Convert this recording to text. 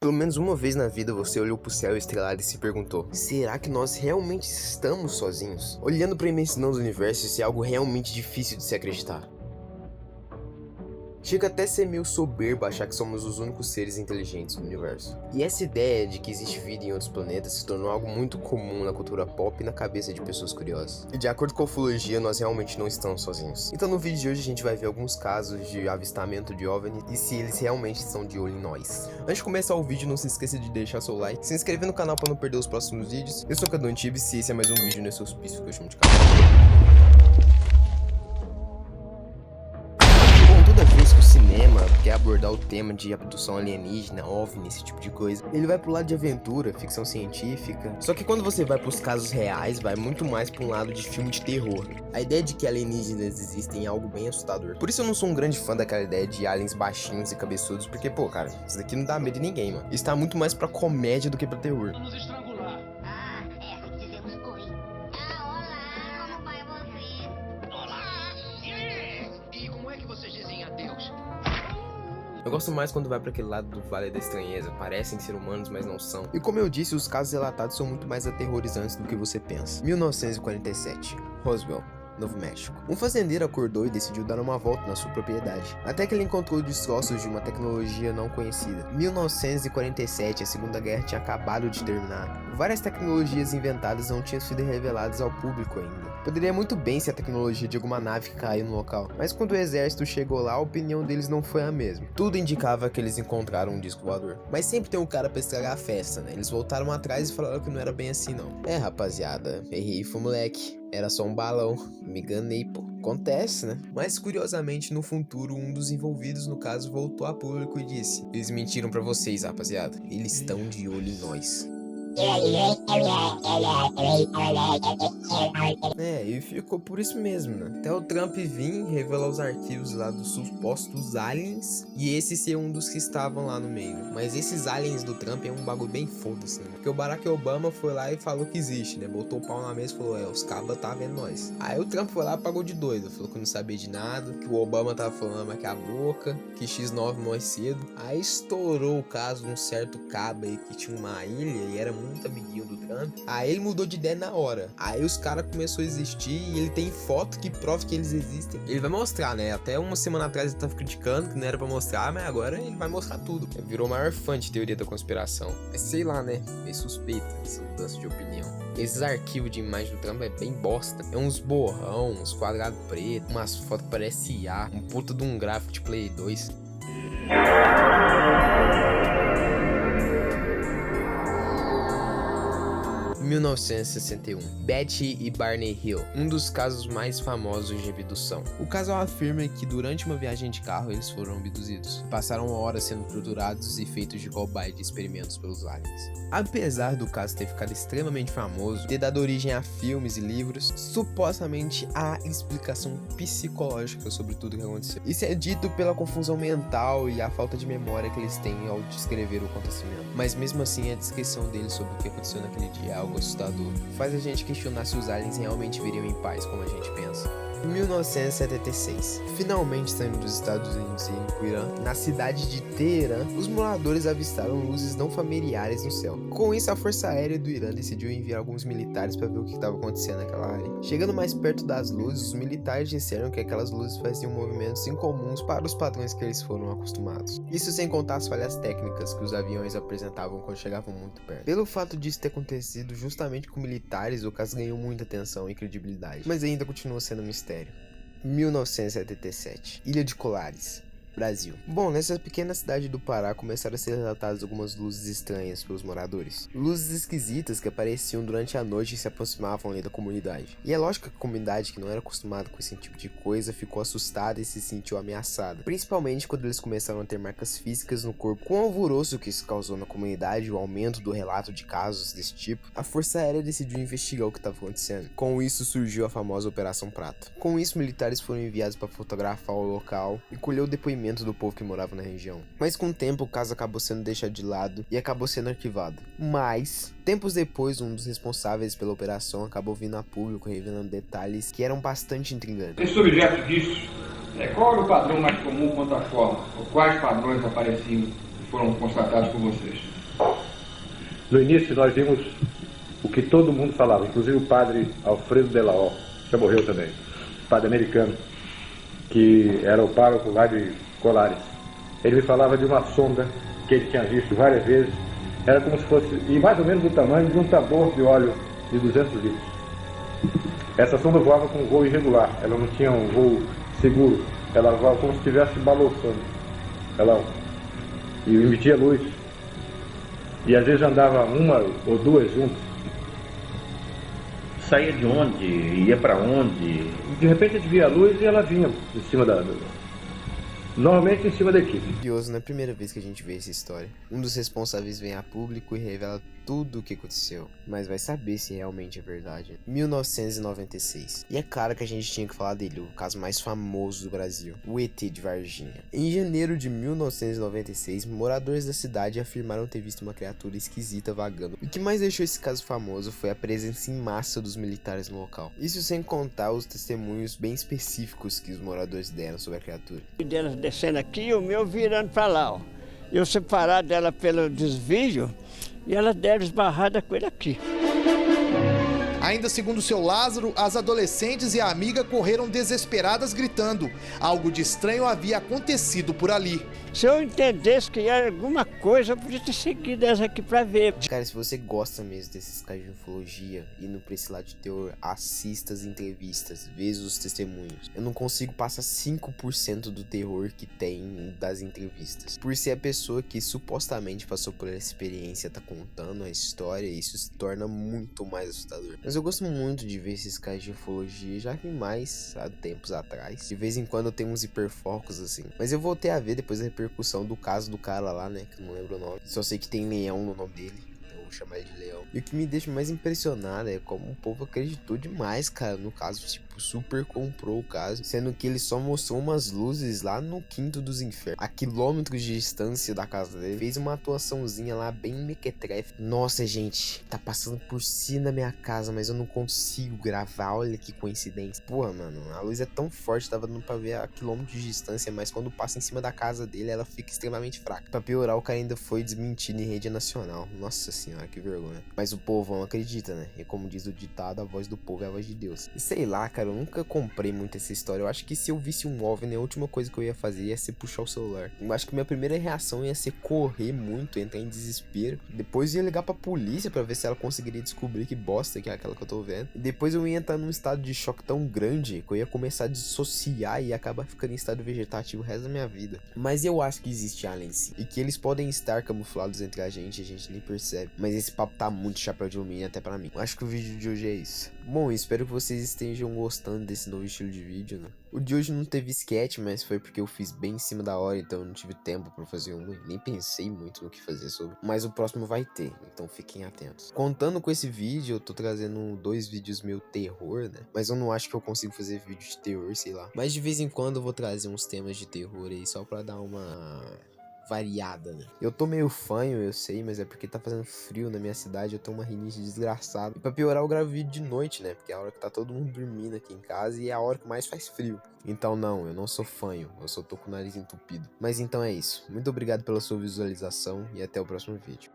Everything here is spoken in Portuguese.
Pelo menos uma vez na vida você olhou pro céu estrelado e se perguntou: será que nós realmente estamos sozinhos? Olhando pra imensidão do universo, isso é algo realmente difícil de se acreditar. Chega até ser meio soberbo achar que somos os únicos seres inteligentes no universo. E essa ideia de que existe vida em outros planetas se tornou algo muito comum na cultura pop e na cabeça de pessoas curiosas. E de acordo com a ufologia, nós realmente não estamos sozinhos. Então no vídeo de hoje a gente vai ver alguns casos de avistamento de OVNI e se eles realmente estão de olho em nós. Antes de começar o vídeo, não se esqueça de deixar seu like, se inscrever no canal para não perder os próximos vídeos. Eu sou o Cadu Antibes e esse é mais um vídeo nesse hospício que eu chamo de canal. Toda vez que o cinema quer abordar o tema de abdução alienígena, OVNI, esse tipo de coisa, ele vai pro lado de aventura, ficção científica. Só que quando você vai pros casos reais, vai muito mais pra um lado de filme de terror. A ideia de que alienígenas existem é algo bem assustador. Por isso eu não sou um grande fã daquela ideia de aliens baixinhos e cabeçudos, porque, pô, cara, isso daqui não dá medo de ninguém, mano. Isso tá muito mais pra comédia do que pra terror. Vamos estrangular. Dizemos oi. Olá, como vai você? Olá! E como é que vocês dizem adeus? Eu gosto mais quando vai pra aquele lado do Vale da Estranheza, parecem ser humanos, mas não são. E como eu disse, os casos relatados são muito mais aterrorizantes do que você pensa. 1947, Roswell, Novo México. Um fazendeiro acordou e decidiu dar uma volta na sua propriedade, até que ele encontrou destroços de uma tecnologia não conhecida. 1947, a Segunda Guerra tinha acabado de terminar. Várias tecnologias inventadas não tinham sido reveladas ao público ainda. Poderia muito bem ser a tecnologia de alguma nave que caiu no local, mas quando o exército chegou lá, a opinião deles não foi a mesma. Tudo indicava que eles encontraram um disco voador. Mas sempre tem um cara pra estragar a festa, né? Eles voltaram atrás e falaram que não era bem assim não. É, rapaziada, errei, foi moleque. Era só um balão, me enganei, pô. Acontece, né? Mas curiosamente, no futuro, um dos envolvidos no caso voltou a público e disse: eles mentiram pra vocês, rapaziada. Eles estão de olho em nós. É, e ficou por isso mesmo, né? Até o Trump vir revelar os arquivos lá dos supostos aliens e esse ser um dos que estavam lá no meio. Mas esses aliens do Trump é um bagulho bem foda-se, né? Porque o Barack Obama foi lá e falou que existe, né? Botou o pau na mesa e falou: os cabas tá vendo nós. Aí o Trump foi lá e pagou de doido, falou que não sabia de nada, que o Obama tava falando mais que a boca, que X9 morre cedo. Aí estourou o caso de um certo cabo aí que tinha uma ilha e era muito amiguinho do Trump. Aí ele mudou de ideia na hora. Aí os caras começaram a existir e ele tem foto que prova que eles existem. Ele vai mostrar, né? Até uma semana atrás ele tava criticando que não era pra mostrar, mas agora ele vai mostrar tudo. Ele virou o maior fã de teoria da conspiração. Mas sei lá, né? Meio suspeito essa mudança de opinião. Esses arquivos de imagem do Trump é bem bosta. É uns borrão, uns quadrados pretos, umas fotos que parece IA, um puta de um gráfico de Play 2. Em 1961, Betty e Barney Hill, um dos casos mais famosos de abdução. O casal afirma que durante uma viagem de carro eles foram abduzidos. Passaram horas sendo torturados e feitos de cobaia de experimentos pelos aliens. Apesar do caso ter ficado extremamente famoso, ter dado origem a filmes e livros, supostamente há explicação psicológica sobre tudo o que aconteceu. Isso é dito pela confusão mental e a falta de memória que eles têm ao descrever o acontecimento. Mas mesmo assim, a descrição deles sobre o que aconteceu naquele dia é algo assustador. Faz a gente questionar se os aliens realmente viriam em paz como a gente pensa. Em 1976, finalmente saindo dos Estados Unidos e indo pro Irã, na cidade de Teherã, os moradores avistaram luzes não familiares no céu. Com isso, a Força Aérea do Irã decidiu enviar alguns militares para ver o que estava acontecendo naquela área. Chegando mais perto das luzes, os militares disseram que aquelas luzes faziam movimentos incomuns para os padrões que eles foram acostumados. Isso sem contar as falhas técnicas que os aviões apresentavam quando chegavam muito perto. Pelo fato disso ter acontecido justamente com militares, o caso ganhou muita atenção e credibilidade, mas ainda continua sendo um mistério. 1977, Ilha de Colares, Brasil. Bom, nessa pequena cidade do Pará começaram a ser relatadas algumas luzes estranhas pelos moradores. Luzes esquisitas que apareciam durante a noite e se aproximavam ali da comunidade. E é lógico que a comunidade, que não era acostumada com esse tipo de coisa, ficou assustada e se sentiu ameaçada. Principalmente quando eles começaram a ter marcas físicas no corpo. Com o alvoroço que isso causou na comunidade e o aumento do relato de casos desse tipo, a Força Aérea decidiu investigar o que estava acontecendo. Com isso surgiu a famosa Operação Prata. Com isso, militares foram enviados para fotografar o local e colher o depoimento do povo que morava na região. Mas com o tempo o caso acabou sendo deixado de lado e acabou sendo arquivado. Mas, tempos depois, um dos responsáveis pela operação acabou vindo a público revelando detalhes que eram bastante intrigantes. Esse objeto disso, qual era o padrão mais comum quanto à forma? Ou quais padrões apareciam e foram constatados por vocês? No início nós vimos o que todo mundo falava, inclusive o padre Alfredo Delaó, já morreu também, padre americano, que era o pároco lá de Colares. Ele me falava de uma sonda que ele tinha visto várias vezes, era como se fosse, e mais ou menos do tamanho de um tambor de óleo de 200 litros. Essa sonda voava com um voo irregular, ela não tinha um voo seguro, ela voava como se estivesse balançando, e emitia luz, e às vezes andava uma ou duas juntas. Saía de onde, ia para onde, de repente a gente via a luz e ela vinha em cima normalmente em cima da equipe. Curioso, não é a primeira vez que a gente vê essa história. Um dos responsáveis vem a público e revela tudo o que aconteceu, mas vai saber se realmente é verdade. 1996. E é claro que a gente tinha que falar dele, o caso mais famoso do Brasil, o ET de Varginha. Em janeiro de 1996, moradores da cidade afirmaram ter visto uma criatura esquisita vagando. O que mais deixou esse caso famoso foi a presença em massa dos militares no local. Isso sem contar os testemunhos bem específicos que os moradores deram sobre a criatura. Delas descendo aqui e o meu virando para lá, ó. Eu separado dela pelo desvio e ela deve esbarrada com ele aqui. Ainda segundo o seu Lázaro, as adolescentes e a amiga correram desesperadas gritando. Algo de estranho havia acontecido por ali. Se eu entendesse que era alguma coisa, eu podia ter seguido essa aqui pra ver. Cara, se você gosta mesmo desses casos de ufologia, indo pra esse lado de terror, assista as entrevistas, veja os testemunhos. Eu não consigo passar 5% do terror que tem das entrevistas. Por ser a pessoa que supostamente passou por essa experiência, tá contando a história, isso se torna muito mais assustador. Mas eu gosto muito de ver esses casos de ufologia, já vi mais há tempos atrás. De vez em quando eu tenho uns hiperfocos assim. Mas eu voltei a ver depois da repercussão do caso do cara lá, né, que eu não lembro o nome. Só sei que tem leão no nome dele. Eu vou chamar ele de leão. E o que me deixa mais impressionado é como o povo acreditou demais, cara, no caso, tipo, super comprou o caso, sendo que ele só mostrou umas luzes lá no quinto dos infernos, a quilômetros de distância da casa dele. Fez uma atuaçãozinha lá bem mequetrefe. Nossa, gente, tá passando por cima da minha casa, mas eu não consigo gravar, olha que coincidência. Porra, mano, a luz é tão forte, tava dando pra ver a quilômetros de distância, mas quando passa em cima da casa dele, ela fica extremamente fraca. Pra piorar, o cara ainda foi desmentido em rede nacional. Nossa senhora, que vergonha. Mas o povão acredita, né? E como diz o ditado, a voz do povo é a voz de Deus. E sei lá, cara, eu nunca comprei muito essa história. Eu acho que se eu visse um OVNI, a última coisa que eu ia fazer ia ser puxar o celular. Eu acho que minha primeira reação ia ser correr muito, entrar em desespero. Depois ia ligar pra polícia pra ver se ela conseguiria descobrir que bosta que é aquela que eu tô vendo. E depois eu ia entrar num estado de choque tão grande que eu ia começar a dissociar e ia acabar ficando em estado vegetativo o resto da minha vida. Mas eu acho que existe alien sim. E que eles podem estar camuflados entre a gente nem percebe. Mas esse papo tá muito chapéu de alumínio até pra mim. Eu acho que o vídeo de hoje é isso. Bom, espero que vocês estejam gostando desse novo estilo de vídeo, né? O de hoje não teve sketch, mas foi porque eu fiz bem em cima da hora, então eu não tive tempo pra fazer um, nem pensei muito no que fazer sobre. Mas o próximo vai ter, então fiquem atentos. Contando com esse vídeo, eu tô trazendo 2 vídeos meio terror, né? Mas eu não acho que eu consigo fazer vídeo de terror, sei lá. Mas de vez em quando eu vou trazer uns temas de terror aí, só pra dar uma variada, né? Eu tô meio fanho, eu sei, mas é porque tá fazendo frio na minha cidade, eu tô uma rinite desgraçada. E pra piorar, eu gravo vídeo de noite, né? Porque é a hora que tá todo mundo dormindo aqui em casa e é a hora que mais faz frio. Então não, eu não sou fanho, eu só tô com o nariz entupido. Mas então é isso. Muito obrigado pela sua visualização e até o próximo vídeo.